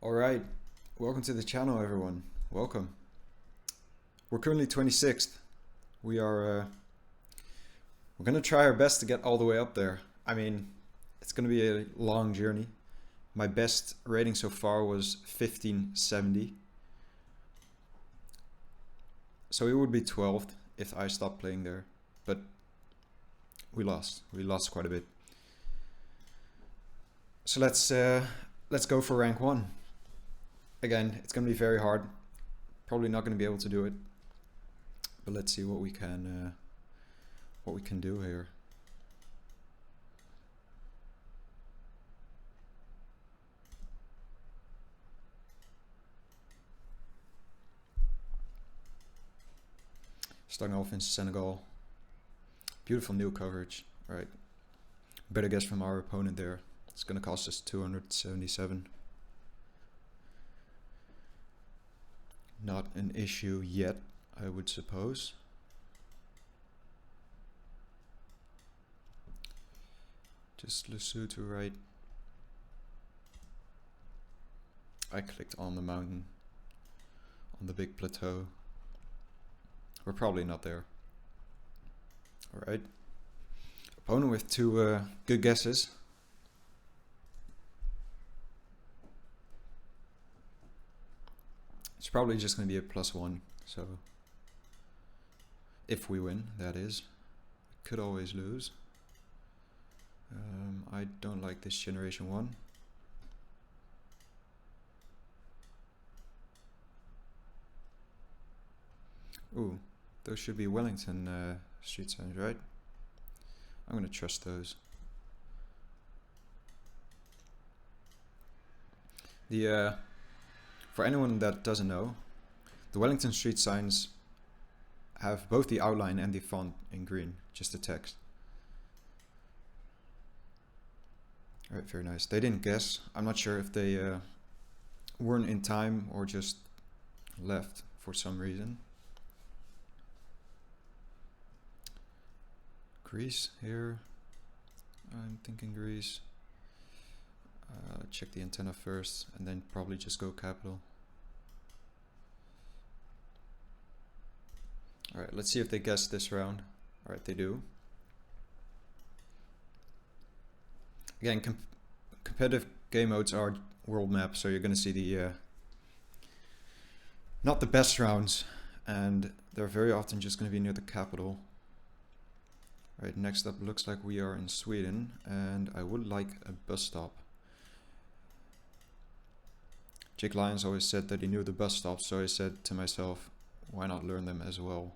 Alright, welcome to the channel everyone. Welcome. We're currently 26th. We're gonna try our best to get all the way up there. I mean, it's gonna be a long journey. My best rating so far was 1570. So it would be 12th if I stopped playing there, but we lost. We lost quite a bit. So let's go for rank 1. Again, it's gonna be very hard. Probably not gonna be able to do it, but let's see what we can do here. Starting off in Senegal. Beautiful new coverage. Right. Better guess from our opponent there. It's gonna cost us 277. Not an issue yet, I would suppose. Just Lesotho, right? I clicked on the mountain, on the big plateau. We're probably not there. Alright. Opponent with two good guesses. It's probably just going to be a +1, so if we win, that is. We could always lose. I don't like this generation 1. Ooh, those should be Wellington street signs, right? I'm going to trust those. For anyone that doesn't know, the Wellington street signs have both the outline and the font in green, just the text. Alright, very nice. They didn't guess. I'm not sure if they weren't in time or just left for some reason. Greece here. I'm thinking Greece. Check the antenna first and then probably just go capital. Alright, let's see if they guess this round. Alright, they do. Again, competitive game modes are world map, so you're going to see the not the best rounds, and they're very often just going to be near the capital. Alright, next up looks like we are in Sweden, and I would like a bus stop. Jake Lyons always said that he knew the bus stops, so I said to myself, why not learn them as well?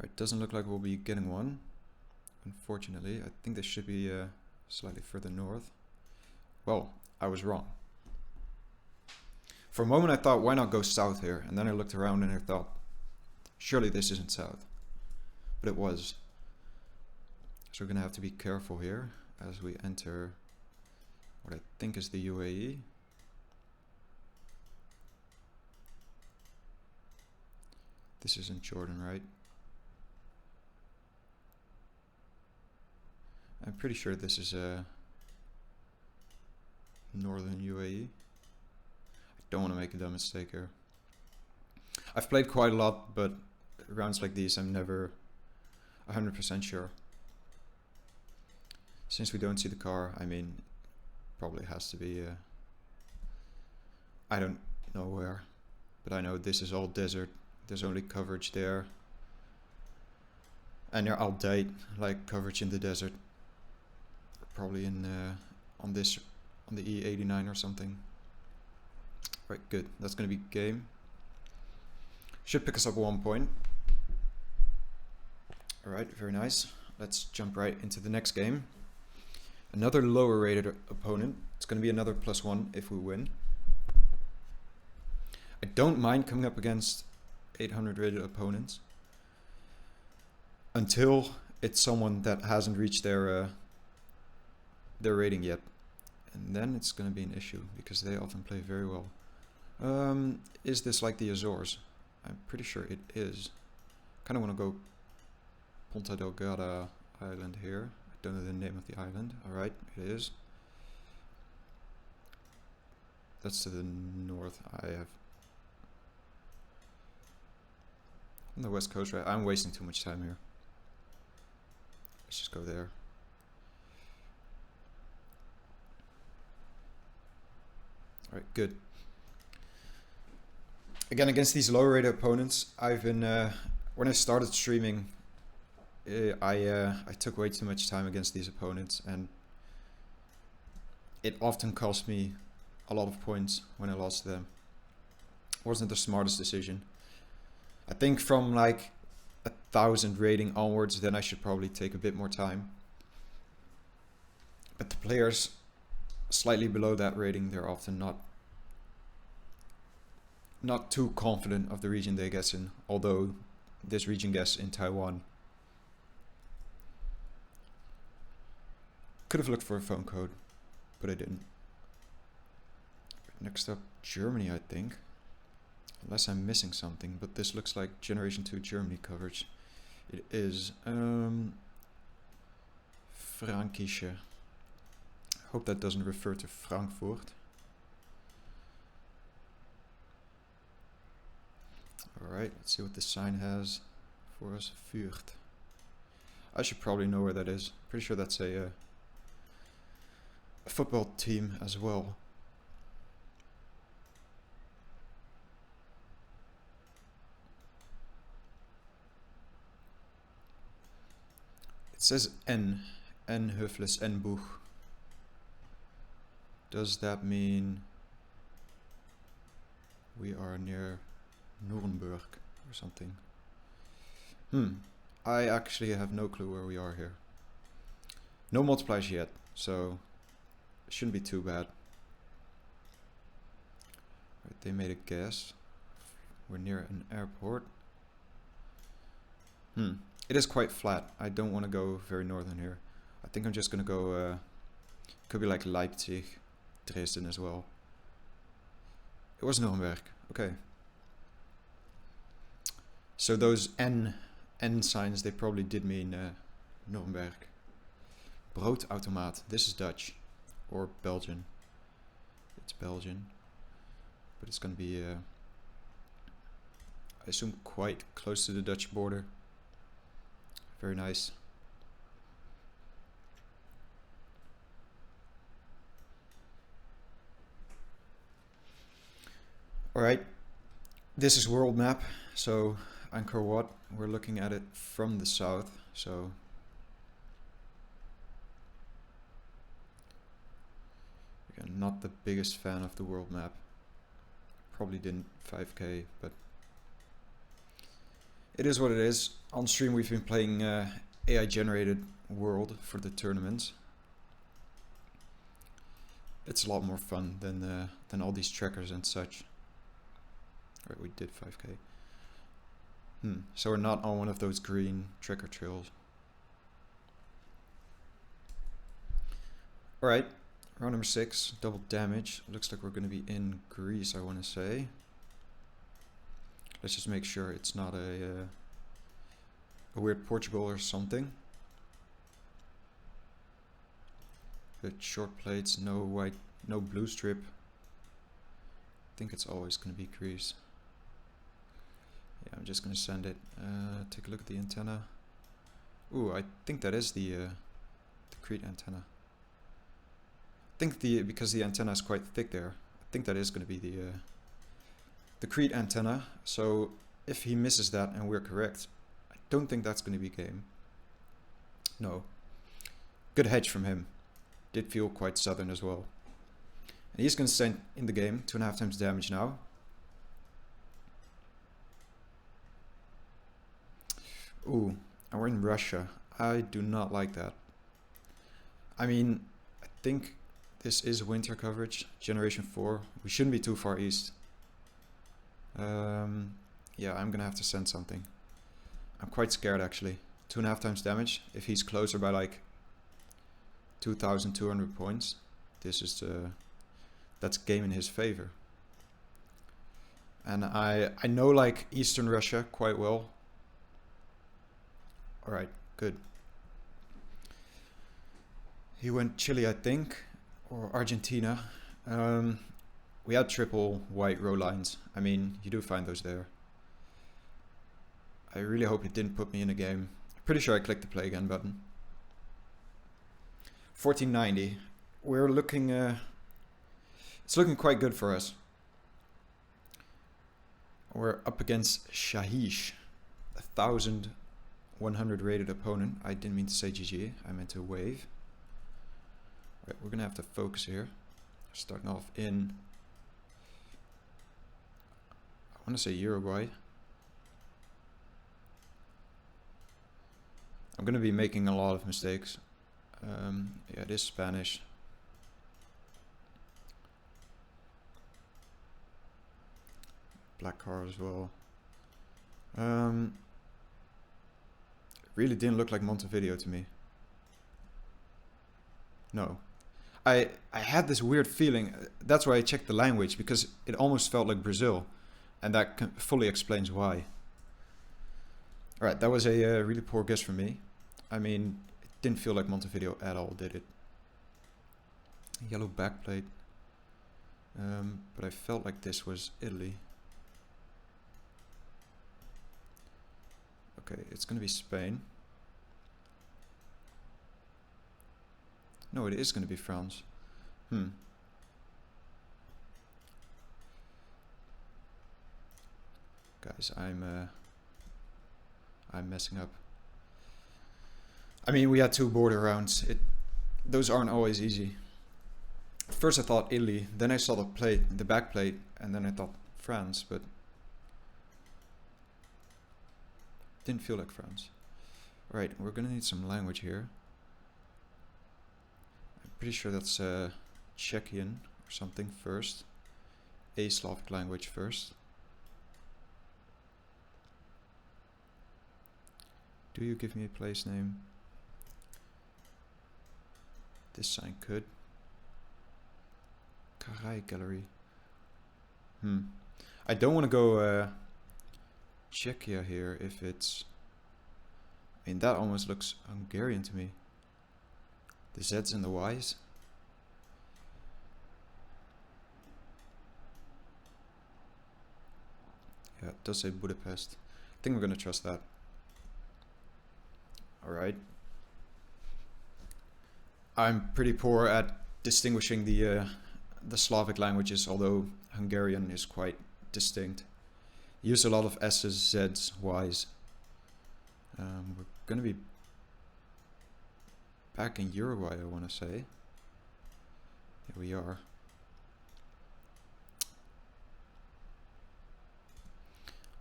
Right, doesn't look like we'll be getting one, unfortunately. I think this should be slightly further north. Well, I was wrong. For a moment I thought, why not go south here? And then I looked around and I thought, surely this isn't south. But it was. So we're gonna have to be careful here as we enter what I think is the UAE. This isn't Jordan, right? I'm pretty sure this is northern UAE. I don't want to make a dumb mistake here. I've played quite a lot, but rounds like these I'm never 100% sure. Since we don't see the car, I mean, probably has to be I don't know where, but I know this is all desert. There's only coverage there, and they're outdated, like coverage in the desert. Probably in on the E89 or something. Right, good. That's gonna be game. Should pick us up 1 point. Alright, very nice. Let's jump right into the next game. Another lower rated opponent. It's going to be another +1 if we win. I don't mind coming up against 800 rated opponents until it's someone that hasn't reached their rating yet. And then it's going to be an issue because they often play very well. Is this like the Azores? I'm pretty sure it is. Kind of want to go Ponta Delgada Island here. I don't know the name of the island. Alright, it is. That's to the north. I have on the west coast, right? I'm wasting too much time here. Let's just go there. All right, good. Again, against these lower rated opponents, I've been when I started streaming, I took way too much time against these opponents, and it often cost me a lot of points when I lost to them. Wasn't the smartest decision. I think from like 1,000 rating onwards, then I should probably take a bit more time. But the players slightly below that rating, they're often not too confident of the region they guess in, although this region guess in Taiwan. Could have looked for a phone code, but I didn't. Next up, Germany, I think. Unless I'm missing something, but this looks like Generation 2 Germany coverage. It is Frankische. Hope that doesn't refer to Frankfurt. Alright, let's see what this sign has for us. Fürth. I should probably know where that is. Pretty sure that's a football team as well. It says N Höfles, N Buch. Does that mean we are near Nuremberg or something? I actually have no clue where we are here. No multipliers yet, so it shouldn't be too bad. Right, they made a guess. We're near an airport. It is quite flat. I don't want to go very northern here. I think I'm just going to go, could be like Leipzig, Dresden as well. It was Nuremberg. Okay. So those N signs, they probably did mean Nuremberg. Broodautomaat. This is Dutch. Or Belgian. It's Belgian. But it's going to be, I assume, quite close to the Dutch border. Very nice. Alright, this is world map, so Angkor Wat, we're looking at it from the south, so again, not the biggest fan of the world map. Probably didn't 5k, but it is what it is. On stream we've been playing AI generated world for the tournaments. It's a lot more fun than all these trackers and such. Right, we did 5k. So we're not on one of those green tracker trails. Alright, round number 6, double damage. Looks like we're going to be in Greece, I want to say. Let's just make sure it's not a weird Portugal or something. Good short plates, no white, no blue strip. I think it's always going to be Greece. Yeah, I'm just going to send it. Take a look at the antenna. Ooh, I think that is the Crete antenna. I think because the antenna is quite thick there, I think that is going to be the Crete antenna. So if he misses that and we're correct, I don't think that's going to be game. No. Good hedge from him. Did feel quite southern as well. And he's going to send in the game 2.5 times damage now. Ooh, and we're in Russia. I do not like that. I mean, I think this is winter coverage, Generation 4. We shouldn't be too far east. Yeah, I'm gonna have to send something. I'm quite scared actually. 2.5 times damage. If he's closer by like 2,200 points, this is that's game in his favor. And I know like Eastern Russia quite well. Alright, good. He went Chile, I think, or Argentina. we had triple white row lines. I mean, you do find those there. I really hope it didn't put me in a game. Pretty sure I clicked the play again button. 1490. We're looking, it's looking quite good for us. We're up against Shahish, 1,100 rated opponent. I didn't mean to say GG, I meant to wave. Right, we're gonna have to focus here. Starting off in, I want to say Uruguay. I'm gonna be making a lot of mistakes. Yeah, it is Spanish. Black card as well. Really didn't look like Montevideo to me. No. I had this weird feeling. That's why I checked the language, because it almost felt like Brazil. And that fully explains why. Alright, that was a really poor guess from me. I mean, it didn't feel like Montevideo at all, did it? Yellow backplate. But I felt like this was Italy. Okay, it's gonna be Spain. No, it is gonna be France. Guys, I'm messing up. I mean, we had 2 border rounds. Those aren't always easy. First I thought Italy, then I saw the plate, the back plate, and then I thought France, but didn't feel like France. Alright, we're gonna need some language here. I'm pretty sure that's Czechian or something first. A Slavic language first. Do you give me a place name? This sign could. Karai Gallery. I don't want to go Czechia here if it's... I mean, that almost looks Hungarian to me. The Z's and the Y's. Yeah, it does say Budapest. I think we're gonna trust that. Alright. I'm pretty poor at distinguishing the Slavic languages, although Hungarian is quite distinct. Use a lot of S's, Z's, Y's. We're gonna be back in Uruguay, I want to say. Here we are.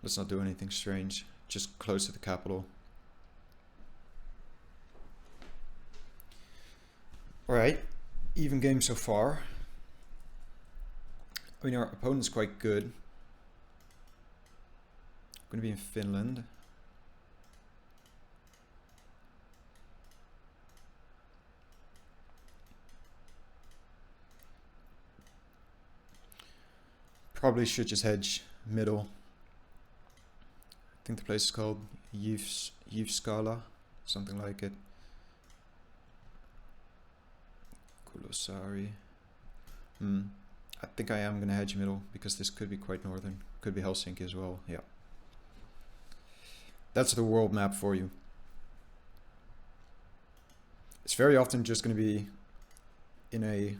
Let's not do anything strange, just close to the capital. Alright, even game so far. I mean, our opponent's quite good. Going to be in Finland. Probably should just hedge middle. I think the place is called Yivskala, something like it. Kulosari. I think I am going to hedge middle because this could be quite northern. Could be Helsinki as well, yeah. That's the world map for you. It's very often just going to be in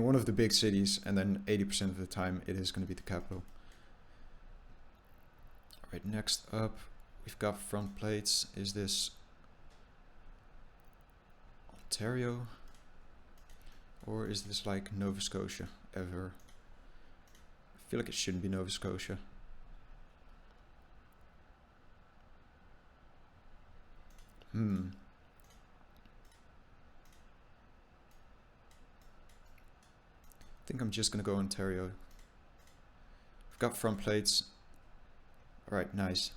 one of the big cities, and then 80% of the time it is going to be the capital. Alright, next up we've got front plates. Is this Ontario? Or is this like Nova Scotia ever? I feel like it shouldn't be Nova Scotia. I think I'm just gonna go Ontario. I've got front plates. Alright, nice.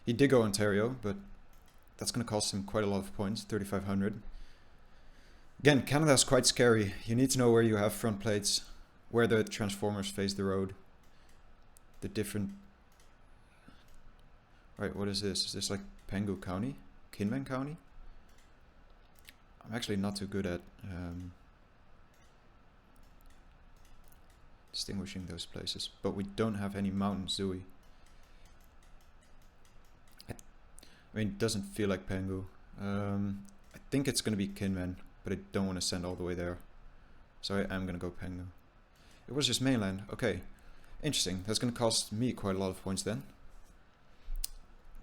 He did go Ontario, but that's gonna cost him quite a lot of points, 3,500. Again, Canada's quite scary. You need to know where you have front plates, where the transformers face the road. The different... Right, what is this? Is this like Penghu County? Kinmen County? I'm actually not too good at distinguishing those places. But we don't have any mountains, do we? I mean, it doesn't feel like Pengu. I think it's going to be Kinmen, but I don't want to send all the way there. So I am going to go Pengu. It was just mainland. Okay. Interesting. That's going to cost me quite a lot of points then.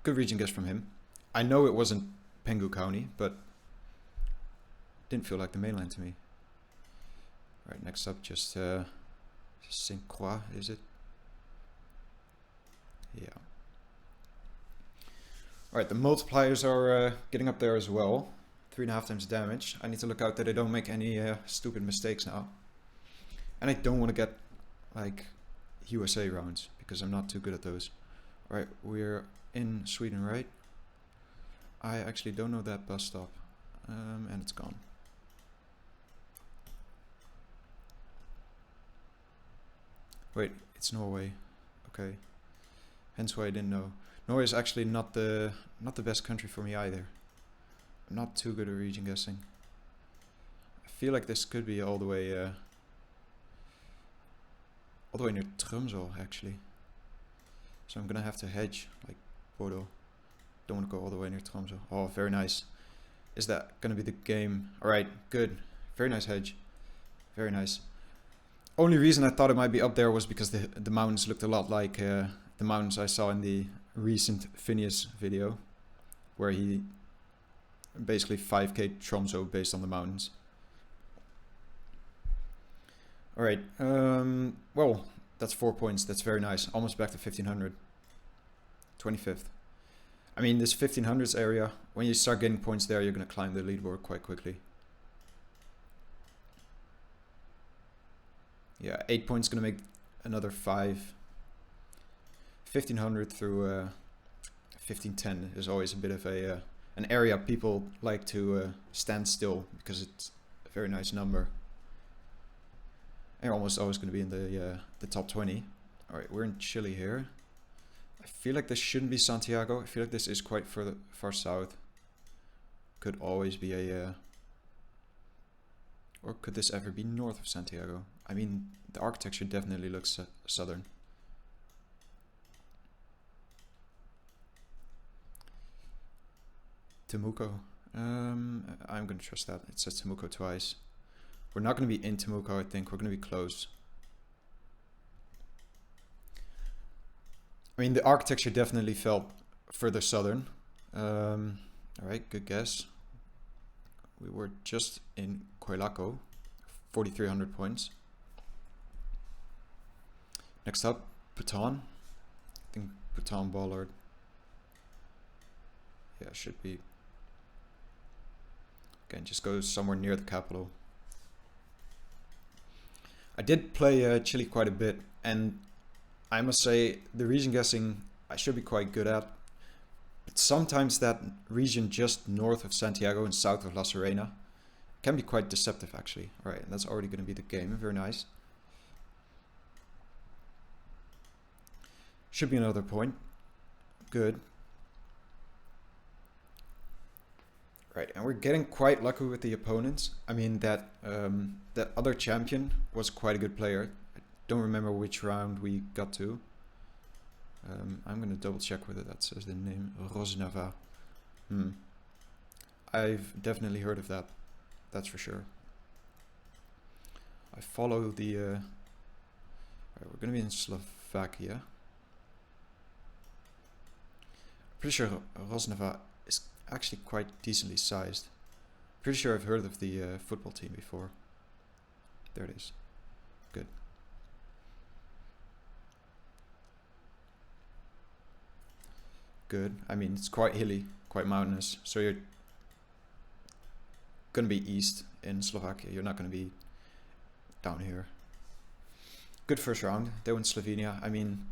Good region guess from him. I know it wasn't Pengu County, but didn't feel like the mainland to me. Alright, next up just Saint Croix, is it? Yeah. Alright, the multipliers are getting up there as well. 3.5 times damage. I need to look out that I don't make any stupid mistakes now. And I don't want to get like USA rounds, because I'm not too good at those. Alright, we're in Sweden, right? I actually don't know that bus stop. And it's gone. Wait, it's Norway. Okay. Hence why I didn't know. Norway is actually not the best country for me either. I'm not too good at region guessing. I feel like this could be all the way near Tromsø actually. So I'm gonna have to hedge like Bodo. Don't want to go all the way near Tromsø. Oh, very nice. Is that gonna be the game? Alright, good. Very nice hedge. Very nice. Only reason I thought it might be up there was because the mountains looked a lot like the mountains I saw in the recent Phineas video, where he basically 5k Tromsø based on the mountains. Alright, well, that's 4 points. That's very nice. Almost back to 1500. 25th. I mean, this 1500s area, when you start getting points there, you're going to climb the leaderboard quite quickly. Yeah, 8 points going to make another 5. 1500 through 1510 is always a bit of a an area people like to stand still, because it's a very nice number. They're almost always going to be in the top 20. Alright, we're in Chile here. I feel like this shouldn't be Santiago. I feel like this is quite far south. Could always be a... or could this ever be north of Santiago? I mean, the architecture definitely looks southern. Temuco. I'm going to trust that. It says Temuco twice. We're not going to be in Temuco, I think. We're going to be close. I mean, the architecture definitely felt further southern. Alright, good guess. We were just in Coilaco. 4,300 points. Next up, Bhutan. I think Bhutan Bollard. Yeah, should be. Again, just go somewhere near the capital. I did play Chile quite a bit, and I must say the region guessing I should be quite good at. But sometimes that region just north of Santiago and south of La Serena can be quite deceptive actually. Alright, and that's already going to be the game. Very nice. Should be another point. Good. Right, and we're getting quite lucky with the opponents. I mean, that that other champion was quite a good player. I don't remember which round we got to. I'm going to double check whether that says the name. Rosnava. I've definitely heard of that. That's for sure. I follow the... right, we're going to be in Slovakia. Pretty sure Rosnava is actually quite decently sized. Pretty sure I've heard of the football team before. There it is. Good. Good. I mean, it's quite hilly, quite mountainous. So you're going to be east in Slovakia. You're not going to be down here. Good first round. They went Slovenia. I mean,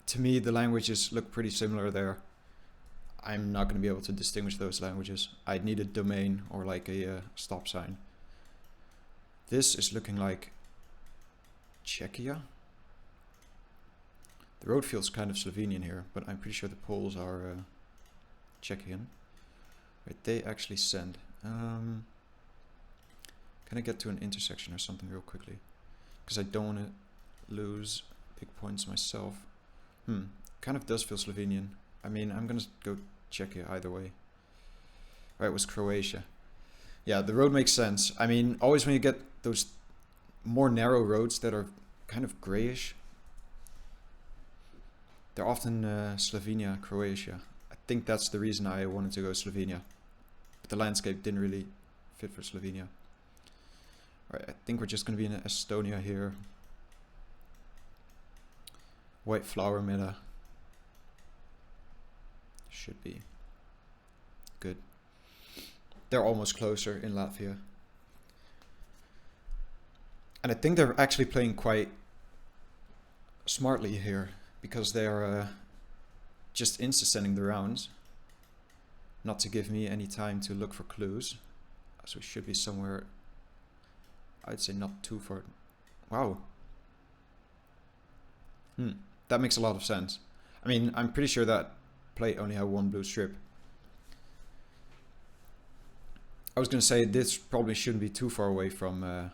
to me, the languages look pretty similar there. I'm not going to be able to distinguish those languages. I'd need a domain or like a stop sign. This is looking like Czechia. The road feels kind of Slovenian here, but I'm pretty sure the Poles are Czechian. Right, they actually send. Can I get to an intersection or something real quickly? Because I don't want to lose big points myself. Kind of does feel Slovenian. I mean, I'm gonna go Czechia either way. Right, it was Croatia. Yeah, the road makes sense. I mean, always when you get those more narrow roads that are kind of grayish, they're often Slovenia, Croatia. I think that's the reason I wanted to go Slovenia. But the landscape didn't really fit for Slovenia. Right, I think we're just going to be in Estonia here. White flower miller. Should be. Good. They're almost closer in Latvia. And I think they're actually playing quite smartly here, because they're just insta-sending the rounds, not to give me any time to look for clues. So we should be somewhere, I'd say not too far. Wow. That makes a lot of sense. I mean, I'm pretty sure that plate only had one blue strip. I was going to say this probably shouldn't be too far away from the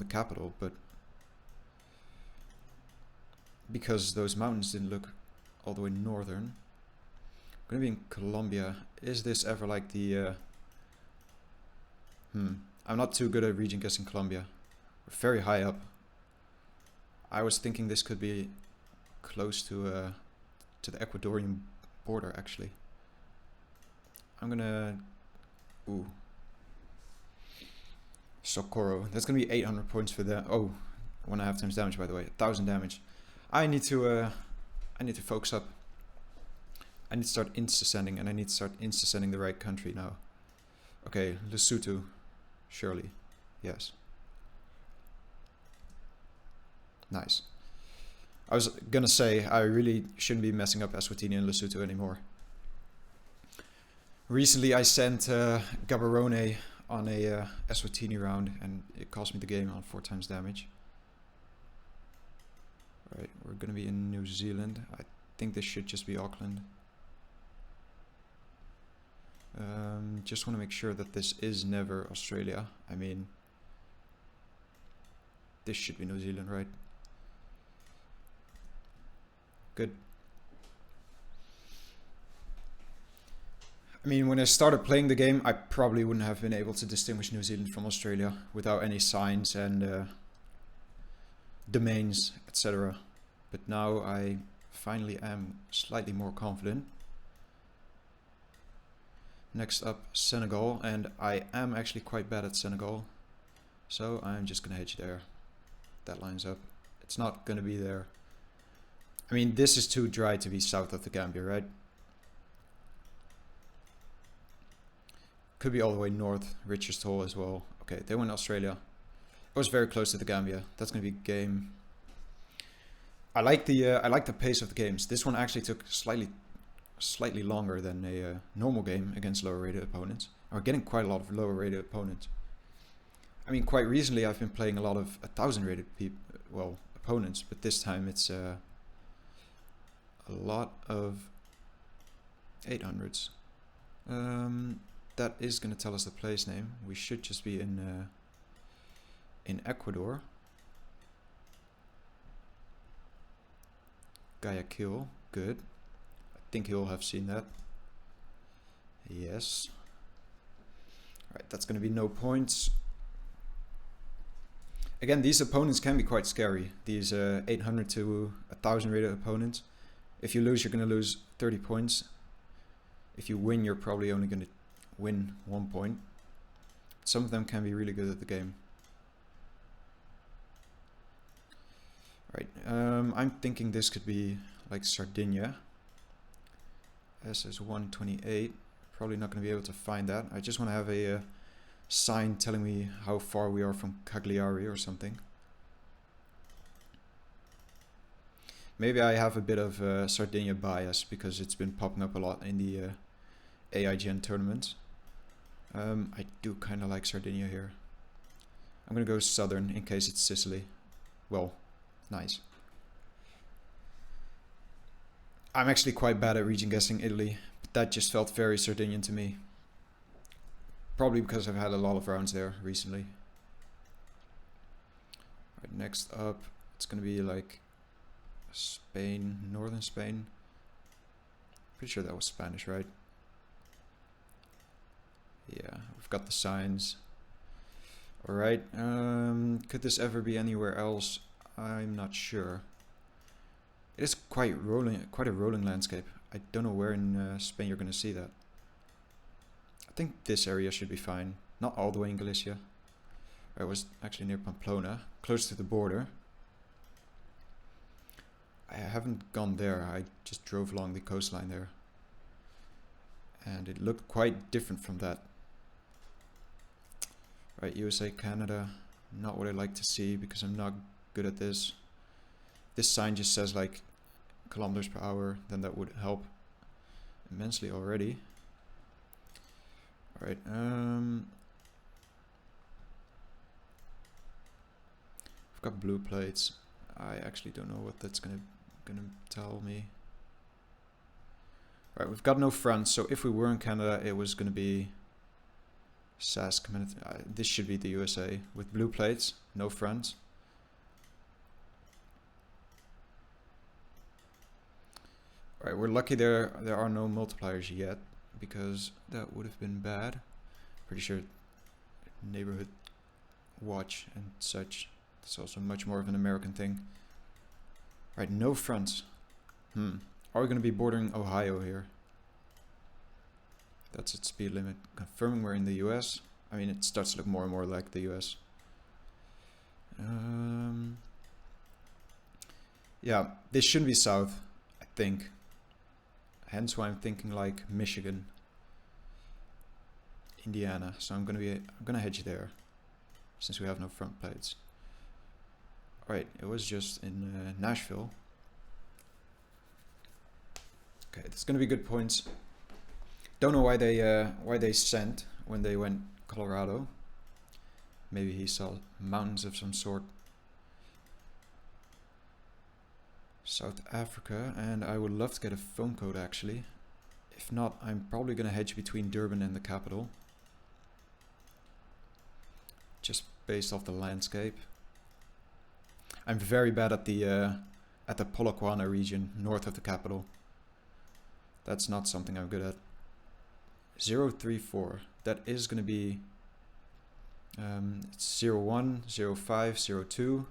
capital, but because those mountains didn't look all the way northern. I'm going to be in Colombia. Is this ever like the... I'm not too good at region guessing Colombia. We're very high up. I was thinking this could be close to the Ecuadorian border, actually. I'm gonna... Ooh. Socorro. That's gonna be 800 points for that. Oh, 1.5 times damage, by the way. 1,000 damage. I need to focus up. I need to start insta-sending, and I need to start insta-sending the right country now. Okay, Lesotho. Surely. Yes. Nice. I was gonna say, I really shouldn't be messing up Eswatini and Lesotho anymore. Recently I sent Gaborone on a Eswatini round, and it cost me the game on 4 times damage. Right, we're gonna be in New Zealand. I think this should just be Auckland. Just want to make sure that this is never Australia. I mean, this should be New Zealand, right? Good. I mean, when I started playing the game, I probably wouldn't have been able to distinguish New Zealand from Australia without any signs and domains, etc. But now I finally am slightly more confident. Next up, Senegal, and I am actually quite bad at Senegal, so I'm just gonna hedge there. That lines up. It's not gonna be there. I mean, this is too dry to be south of the Gambia, right? Could be all the way north, Richards Toll as well. Okay, they went Australia. It was very close to the Gambia. That's gonna be game. I like the pace of the games. This one actually took slightly longer than a normal game against lower rated opponents. We're getting quite a lot of lower rated opponents. I mean, quite recently I've been playing a lot of 1,000 rated opponents, but this time it's a lot of 800s. That is going to tell us the place name. We should just be in Ecuador. Guayaquil, good. I think you'll have seen that. Yes. Right, that's going to be no points. Again, these opponents can be quite scary. These 800 to 1,000 rated opponents. If you lose, you're going to lose 30 points. If you win, you're probably only going to win 1 point. Some of them can be really good at the game. Right, I'm thinking this could be like Sardinia. SS128. Probably not going to be able to find that. I just want to have a sign telling me how far we are from Cagliari or something. Maybe I have a bit of Sardinia bias because it's been popping up a lot in the AIGN tournaments. I do kind of like Sardinia here. I'm going to go southern in case it's Sicily. Well, nice. I'm actually quite bad at region guessing Italy, but that just felt very Sardinian to me. Probably because I've had a lot of rounds there recently. Right, next up, it's gonna be like Spain, northern Spain. Pretty sure that was Spanish, right? Yeah, we've got the signs. Alright, could this ever be anywhere else? I'm not sure. It is quite a rolling landscape. I don't know where in Spain you're gonna see that. I think this area should be fine. Not all the way in Galicia. I was actually near Pamplona, close to the border. I haven't gone there, I just drove along the coastline there. And it looked quite different from that. Right, USA, Canada, not what I like to see because I'm not good at this. This sign just says like kilometers per hour, then that would help immensely already. Alright, I've got blue plates. I actually don't know what that's gonna tell me. Alright, we've got no fronts, so if we were in Canada, it was gonna be SAS community. This should be the USA with blue plates, no fronts. Alright, we're lucky there are no multipliers yet, because that would have been bad. Pretty sure neighborhood watch and such. It's also much more of an American thing. Right, no fronts. Are we going to be bordering Ohio here? That's its speed limit. Confirming we're in the US. I mean, it starts to look more and more like the US. Yeah, this shouldn't be south, I think. Hence why I'm thinking like Michigan, Indiana. So I'm gonna hedge there, since we have no front plates. Alright, it was just in Nashville. Okay, that's gonna be good points. Don't know why they sent when they went Colorado. Maybe he saw mountains of some sort. South Africa, and I would love to get a phone code actually. If not, I'm probably gonna hedge between Durban and the capital. Just based off the landscape. I'm very bad at the Polokwane region, north of the capital. That's not something I'm good at. 034. That is gonna be it's 01, 05, 02.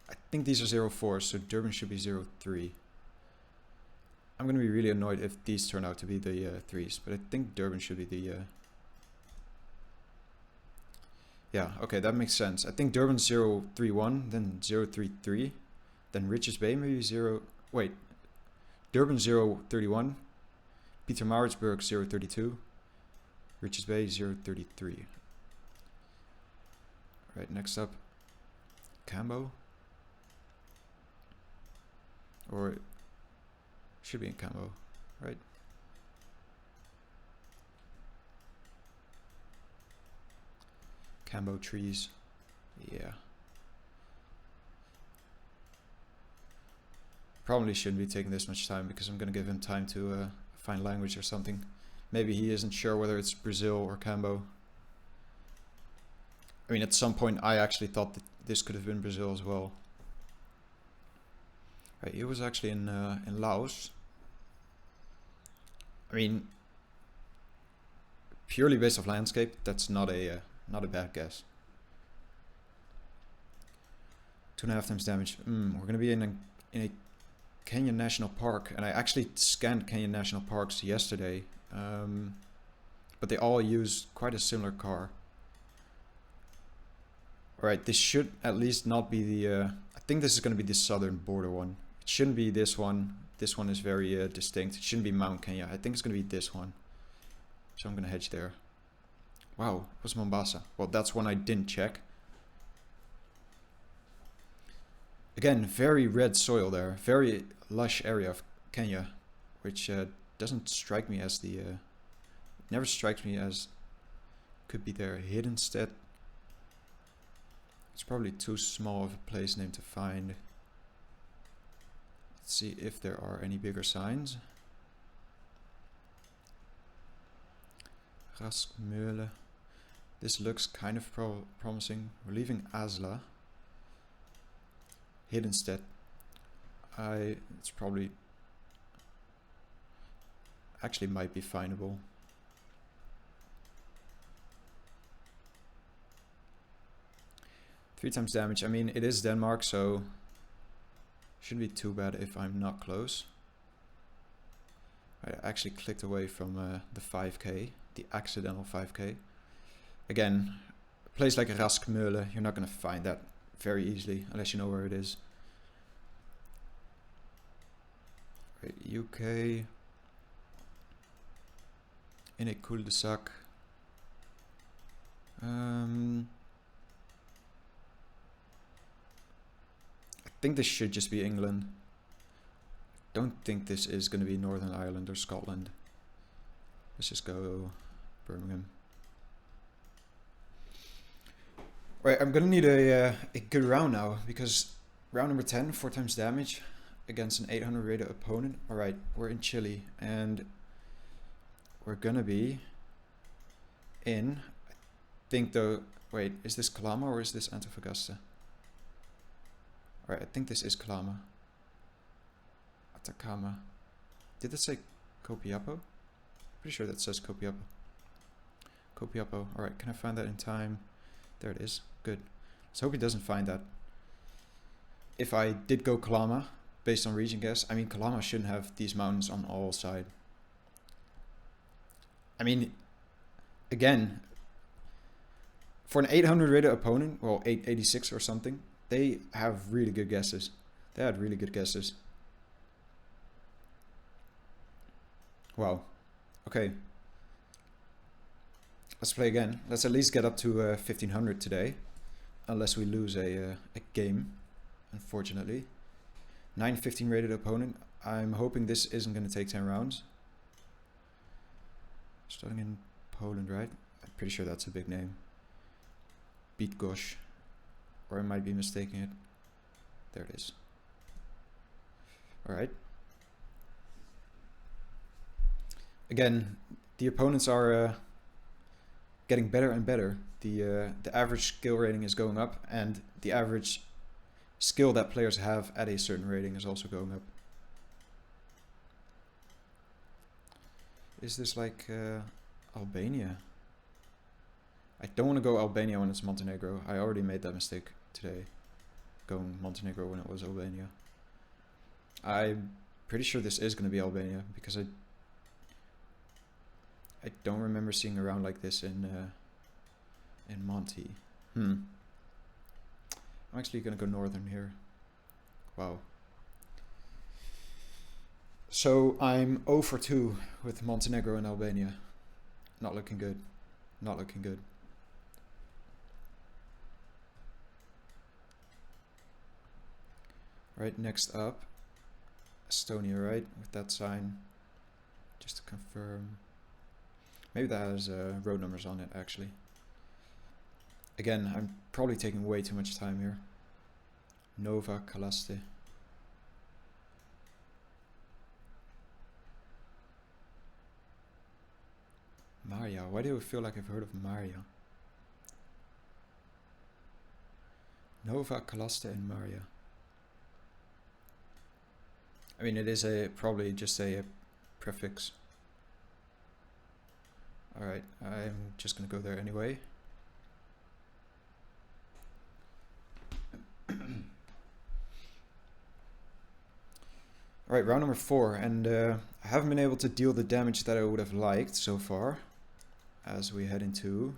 I think these are 04, so Durban should be 03. I'm gonna be really annoyed if these turn out to be the 3s, but I think Durban should be the yeah, okay, that makes sense. I think Durban 031, then 033, then Richards Bay maybe Durban 031, Pietermaritzburg 032, Richards Bay 033. Right, next up, Cambo. Or it should be in Cambo, right? Cambo trees, yeah. Probably shouldn't be taking this much time because I'm gonna give him time to find language or something. Maybe he isn't sure whether it's Brazil or Cambo. I mean, at some point I actually thought that this could have been Brazil as well. Right, he was actually in Laos. I mean, purely based off landscape, that's not a bad guess. 2.5 times damage. We're gonna be in a Kenya National Park, and I actually scanned Kenya National Parks yesterday, but they all use quite a similar car. Alright, this should at least not be the... I think this is going to be the southern border one. It shouldn't be this one. This one is very distinct. It shouldn't be Mount Kenya. I think it's going to be this one. So I'm going to hedge there. Wow, it was Mombasa. Well, that's one I didn't check. Again, very red soil there. Very lush area of Kenya, which doesn't strike me as the... never strikes me as could be there. Hidden instead. It's probably too small of a place name to find. Let's see if there are any bigger signs. Raskmölle. This looks kind of promising. We're leaving Asla. hit instead. It's probably actually might be findable. Three times damage. I mean, it is Denmark, so shouldn't be too bad if I'm not close. I actually clicked away from the 5k, the accidental 5k. Again, a place like Raskmølle, you're not going to find that very easily unless you know where it is. Right, UK. In a cul-de-sac. I think this should just be England. Don't think this is going to be Northern Ireland or Scotland. Let's just go Birmingham. Right, I'm gonna need a good round now, because round number 10, 4 times damage against an 800 rated opponent. Alright, we're in Chile and we're gonna be in, I think though, wait, is this Calama or is this Antofagasta? Alright, I think this is Calama. Atacama. Did it say Copiapo? Pretty sure that says Copiapo. Copiapo. Alright, can I find that in time? There it is. Good. Let's hope he doesn't find that. If I did go Calama, based on region guess, I mean, Calama shouldn't have these mountains on all sides. I mean, again, for an 800 rated opponent, well, 886 or something, they have really good guesses. They had really good guesses. Wow. Okay. Let's play again. Let's at least get up to 1500 today. Unless we lose a game, unfortunately. 915 rated opponent. I'm hoping this isn't going to take 10 rounds. Starting in Poland, right? I'm pretty sure that's a big name. Bydgoszcz. Or I might be mistaking it. There it is. Alright. Again, the opponents are getting better and better. The average skill rating is going up, and the average skill that players have at a certain rating is also going up. Is this like Albania? I don't want to go Albania when it's Montenegro. I already made that mistake today, going Montenegro when it was Albania. I'm pretty sure this is going to be Albania, because I don't remember seeing a round like this in Monty. I'm actually gonna go northern here. Wow. So I'm 0 for 2 with Montenegro and Albania. Not looking good. Not looking good. Right, next up, Estonia, right? With that sign. Just to confirm. Maybe that has road numbers on it, actually. Again, I'm probably taking way too much time here. Nova Kalaste. Maria. Why do I feel like I've heard of Maria? Nova Kalaste and Maria. I mean, it is probably just a prefix. Alright, I'm just gonna go there anyway. Alright, round number 4, and I haven't been able to deal the damage that I would have liked so far, as we head into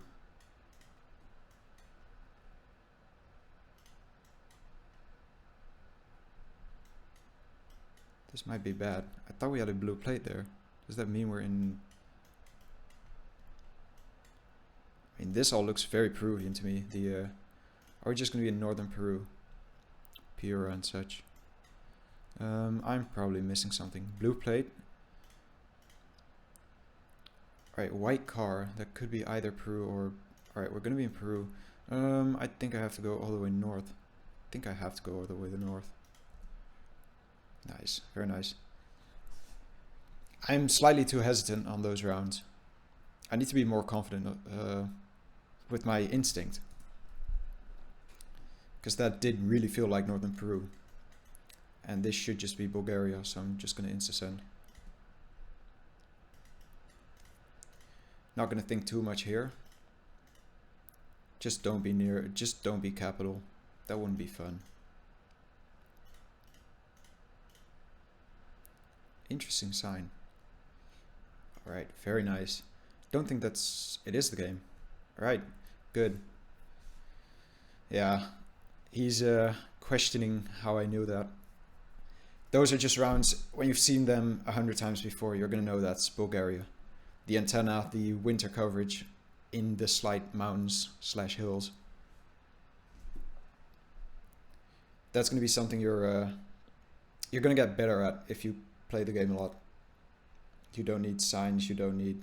this. Might be bad. I thought we had a blue plate there. Does that mean we're in? I mean, this all looks very Peruvian to me. Are we just going to be in northern Peru? Piura and such. I'm probably missing something. Blue plate. Alright, white car. That could be either Peru or... Alright, we're going to be in Peru. I think I have to go all the way north. I think I have to go all the way to north. Nice. Very nice. I'm slightly too hesitant on those rounds. I need to be more confident with my instinct. because that did really feel like northern Peru. And this should just be Bulgaria, so I'm just gonna insta-send. Not gonna think too much here. Just don't be near, just don't be capital. That wouldn't be fun. Interesting sign. Alright, very nice. Don't think that's, it is the game. Alright, good. Yeah, he's questioning how I knew that. Those are just rounds, when you've seen them 100 times before, you're gonna know that's Bulgaria. The antenna, the winter coverage in the slight mountains / hills. That's gonna be something you're gonna get better at if you play the game a lot. You don't need signs, you don't need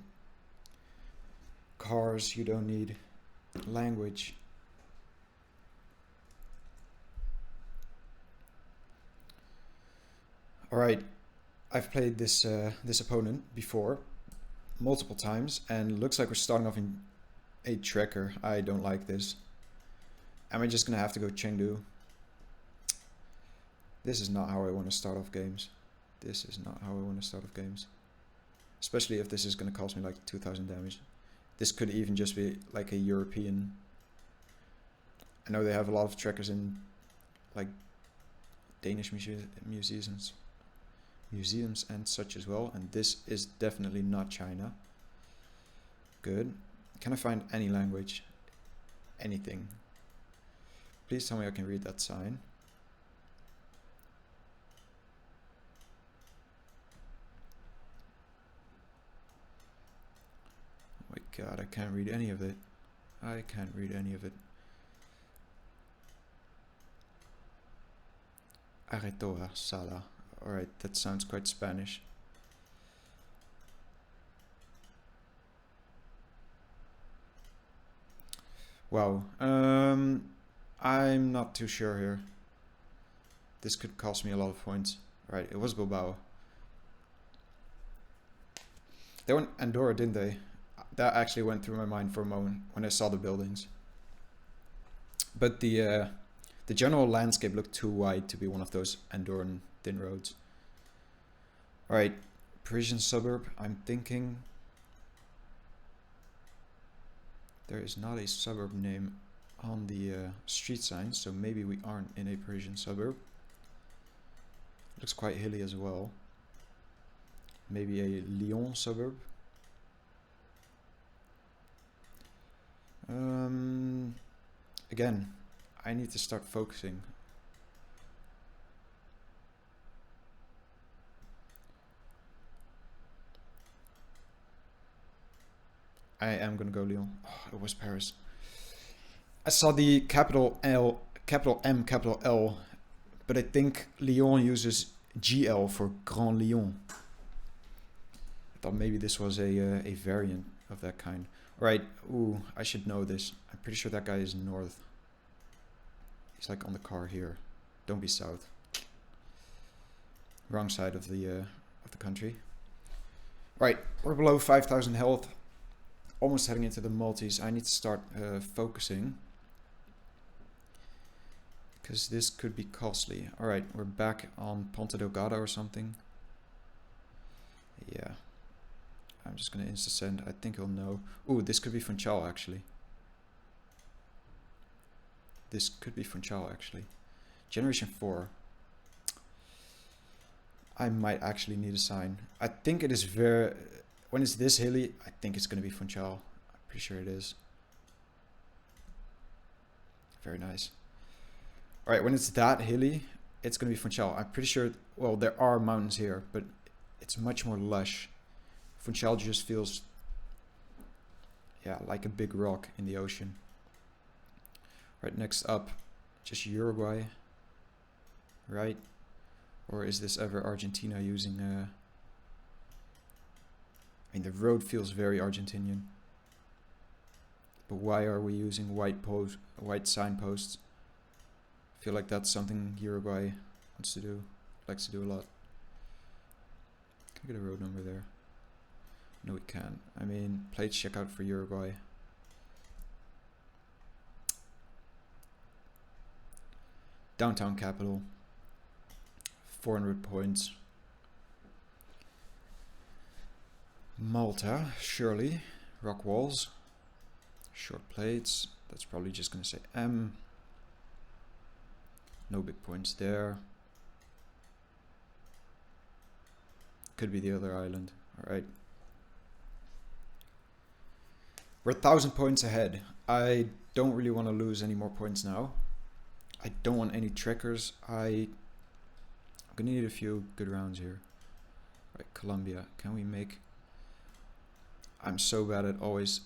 cars, you don't need language. Alright, I've played this this opponent before, multiple times, and looks like we're starting off in a tracker. I don't like this. Am I just gonna have to go Chengdu? This is not how I want to start off games. This is not how I want to start off games. Especially if this is gonna cost me like 2000 damage. This could even just be like a European. I know they have a lot of trackers in like Danish museums and such as well, and this is definitely not China. Good. Can I find any language? Anything? Please tell me I can read that sign. Oh my god, I can't read any of it. I can't read any of it. Aretoa Sala. Alright, that sounds quite Spanish. Wow. I'm not too sure here. This could cost me a lot of points. Right, it was Bilbao. They went Andorra, didn't they? That actually went through my mind for a moment when I saw the buildings. But the general landscape looked too wide to be one of those Andorran thin roads. Alright, Parisian suburb, I'm thinking. There is not a suburb name on the street sign, so maybe we aren't in a Parisian suburb. Looks quite hilly as well. Maybe a Lyon suburb. Again, I need to start focusing. I am gonna go Lyon. Oh, it was Paris. I saw the capital L, capital M, capital L, but I think Lyon uses GL for Grand Lyon. I thought maybe this was a variant of that kind. Alright, ooh, I should know this. I'm pretty sure that guy is north. He's like on the car here. Don't be south. Wrong side of the country. Right, we're below 5,000 health. Almost heading into the multis. I need to start focusing, because this could be costly. Alright, we're back on Ponta Delgada or something. Yeah. I'm just gonna insta-send. I think he'll know. Ooh, this could be Funchal actually. This could be Funchal actually. Generation 4. I might actually need a sign. I think it is very... When it's this hilly, I think it's going to be Funchal. I'm pretty sure it is. Very nice. Alright, when it's that hilly, it's going to be Funchal. I'm pretty sure... Well, there are mountains here, but it's much more lush. Funchal just feels... Yeah, like a big rock in the ocean. Right, next up, just Uruguay. Right? Or is this ever Argentina using... I mean, the road feels very Argentinian. But why are we using white signposts? I feel like that's something Uruguay wants to do, likes to do a lot. Can I get a road number there? No, we can't. I mean, plate checkout for Uruguay. Downtown capital. 400 points. Malta, surely. Rock walls. Short plates. That's probably just going to say M. No big points there. Could be the other island. Alright. We're 1,000 points ahead. I don't really want to lose any more points now. I don't want any trickers. I'm gonna need a few good rounds here. Right, Colombia. Can we make... I'm so bad at always...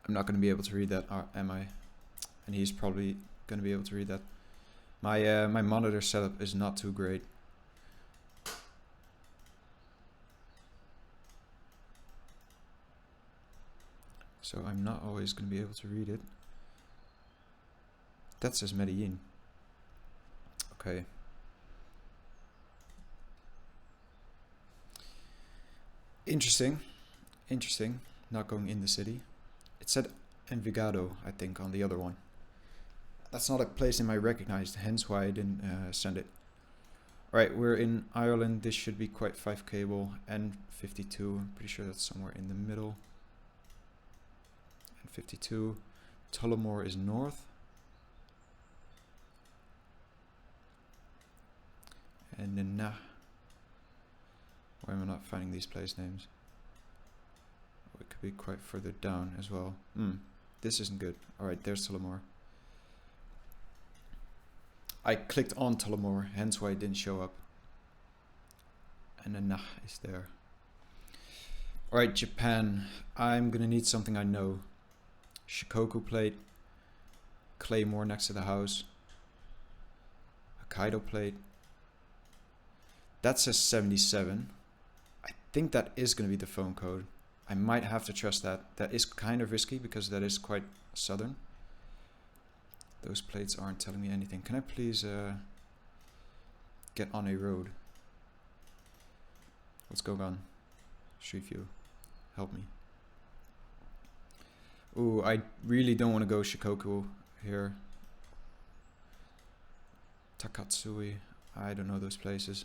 I'm not gonna be able to read that, am I? And he's probably gonna be able to read that. My monitor setup is not too great. So I'm not always going to be able to read it. That says Medellin. Okay. Interesting. Interesting. Not going in the city. It said Envigado, I think, on the other one. That's not a place name I recognized, hence why I didn't send it. Alright, we're in Ireland. This should be quite 5 cable. N52. I'm pretty sure that's somewhere in the middle. 52. Tullamore is north. And then why am I not finding these place names? Oh, it could be quite further down as well. This isn't good. Alright, there's Tullamore. I clicked on Tullamore, hence why it didn't show up. And then is there. Alright, Japan. I'm gonna need something I know. Shikoku plate, Claymore next to the house, Hokkaido plate. That says 77. I think that is going to be the phone code. I might have to trust that. That is kind of risky because that is quite southern. Those plates aren't telling me anything. Can I please get on a road? What's going on? Street View, help me. Ooh, I really don't want to go Shikoku here. Takatsui, I don't know those places.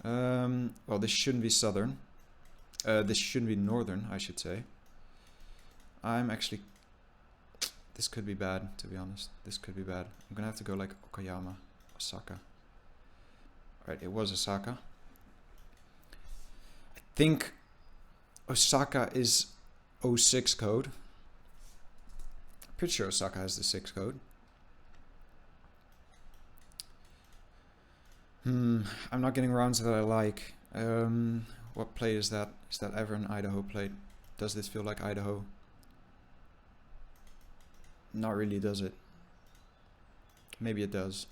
Well, this shouldn't be southern. This shouldn't be northern, I should say. I'm actually... This could be bad, to be honest. This could be bad. I'm gonna have to go like Okayama, Osaka. Alright, it was Osaka. I think Osaka is 06 code. Pretty sure Osaka has the 6 code. I'm not getting rounds that I like. What plate is that? Is that ever an Idaho plate? Does this feel like Idaho? Not really, does it? Maybe it does.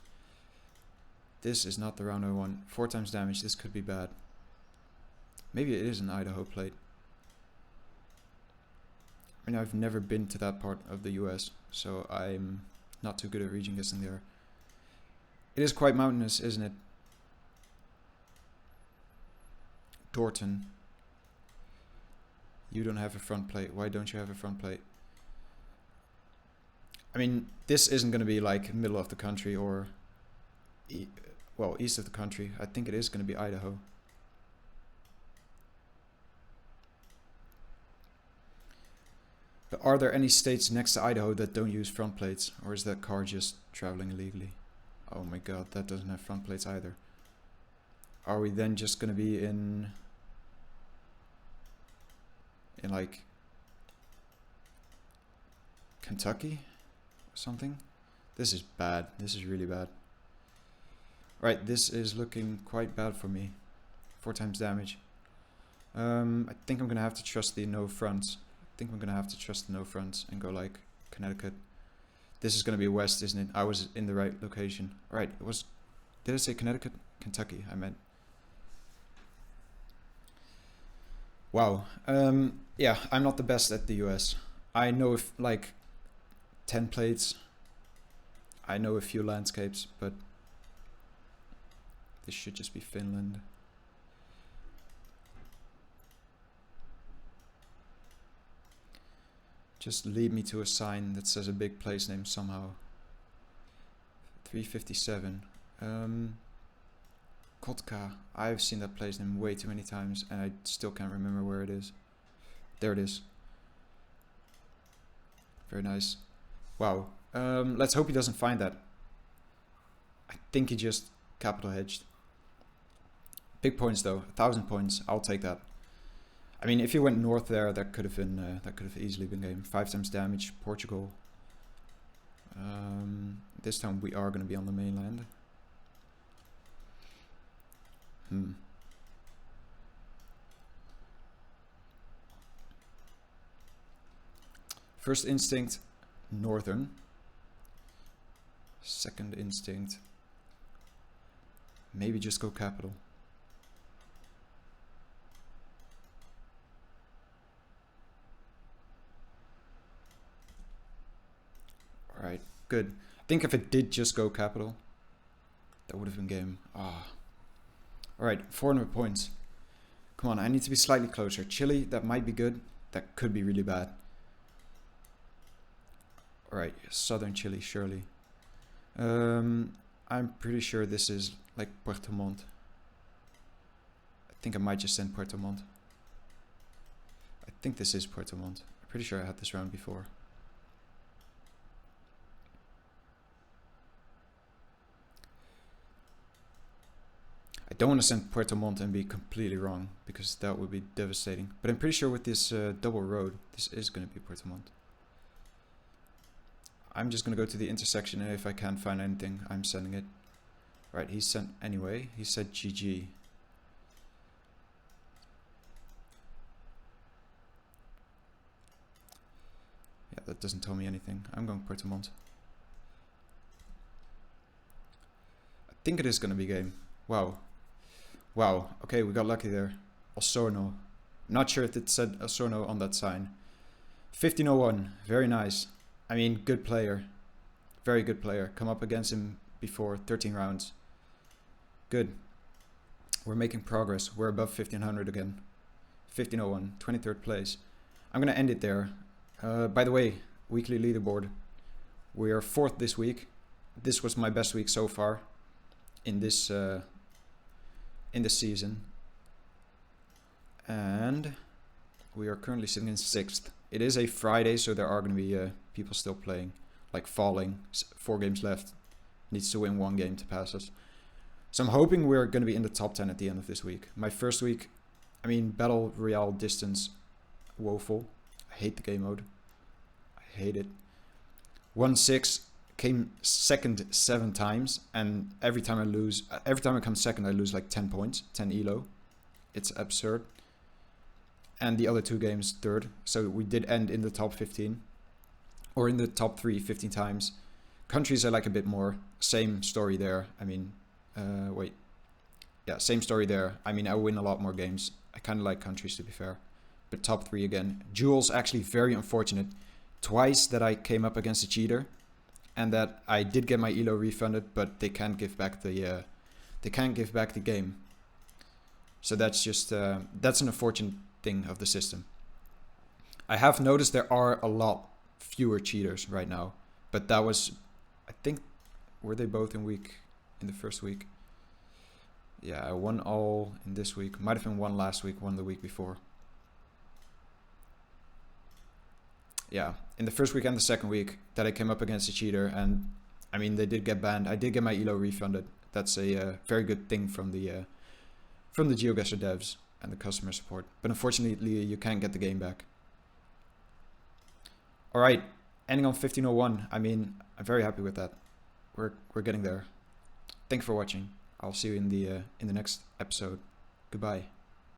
This is not the round I want. 4 times damage, this could be bad. Maybe it is an Idaho plate. I mean, I've never been to that part of the US, so I'm not too good at region guessing there. It is quite mountainous, isn't it? Dorton. You don't have a front plate. Why don't you have a front plate? I mean, this isn't going to be like middle of the country or, well, east of the country. I think it is going to be Idaho. But are there any states next to Idaho that don't use front plates? Or is that car just traveling illegally? Oh my god, that doesn't have front plates either. Are we then just going to be in like Kentucky or something? This is bad. This is really bad. Right, this is looking quite bad for me. 4 times damage. I think I'm going to have to trust the no fronts. I think I'm going to have to trust the no fronts and go like Connecticut. This is going to be west, isn't it? I was in the right location. Alright, it was... Did I say Connecticut? Kentucky, I meant. Wow. Yeah, I'm not the best at the US. I know if like 10 plates. I know a few landscapes, but this should just be Finland. Just lead me to a sign that says a big place name somehow. 357. Kotka. I've seen that place name way too many times and I still can't remember where it is. There it is. Very nice. Wow. Let's hope he doesn't find that. I think he just capital hedged. Big points though. 1,000 points. I'll take that. I mean, if he went north there, that could have easily been game. 5 times damage. Portugal. This time we are going to be on the mainland. First instinct, northern. Second instinct, maybe just go capital. Alright, good. I think if it did just go capital, that would have been game. Alright, 400 points. Come on, I need to be slightly closer. Chile, that might be good. That could be really bad. Alright, southern Chile, surely. I'm pretty sure this is like Puerto Montt. I think I might just send Puerto Montt. I think this is Puerto Montt. I'm pretty sure I had this round before. I don't want to send Puerto Montt and be completely wrong, because that would be devastating. But I'm pretty sure with this double road, this is going to be Puerto Montt. I'm just going to go to the intersection, and if I can't find anything, I'm sending it. Right, he sent anyway. He said GG. Yeah, that doesn't tell me anything. I'm going Puerto Montt. I think it is going to be game. Wow. Wow, okay, we got lucky there. Osorno. Not sure if it said Osorno on that sign. 1501, very nice. I mean, good player. Very good player. Come up against him before 13 rounds. Good. We're making progress. We're above 1500 again. 1501, 23rd place. I'm going to end it there. By the way, weekly leaderboard. We are 4th this week. This was my best week so far in this season. And we are currently sitting in 6th. It is a Friday, so there are going to be people still playing, like falling. 4 games left. Needs to win 1 game to pass us. So I'm hoping we're going to be in the top 10 at the end of this week. My first week, I mean, Battle Royale distance, woeful. I hate the game mode. I hate it. 1-6, came second 7 times, and every time I come second, I lose like 10 points, 10 elo. It's absurd. And the other 2 games, 3rd. So we did end in the top 15. Or in the top 3, 15 times. Countries I like a bit more. Same story there. I mean, wait. Yeah, same story there. I mean, I win a lot more games. I kind of like countries, to be fair. But top 3 again. Duels, actually very unfortunate. Twice that I came up against a cheater. And that I did get my elo refunded, but they can't give back the game. So that's just that's an unfortunate thing of the system. I have noticed there are a lot fewer cheaters right now, but that was, I think, were they both in the first week? Yeah, I won all in this week. Might have been one last week, one the week before. Yeah, in the first week and the second week that I came up against a cheater, and I mean, they did get banned. I did get my elo refunded. That's a very good thing from the GeoGuessr devs and the customer support. But unfortunately, you can't get the game back. All right, ending on 1501. I mean, I'm very happy with that. We're getting there. Thank you for watching. I'll see you in the next episode. Goodbye.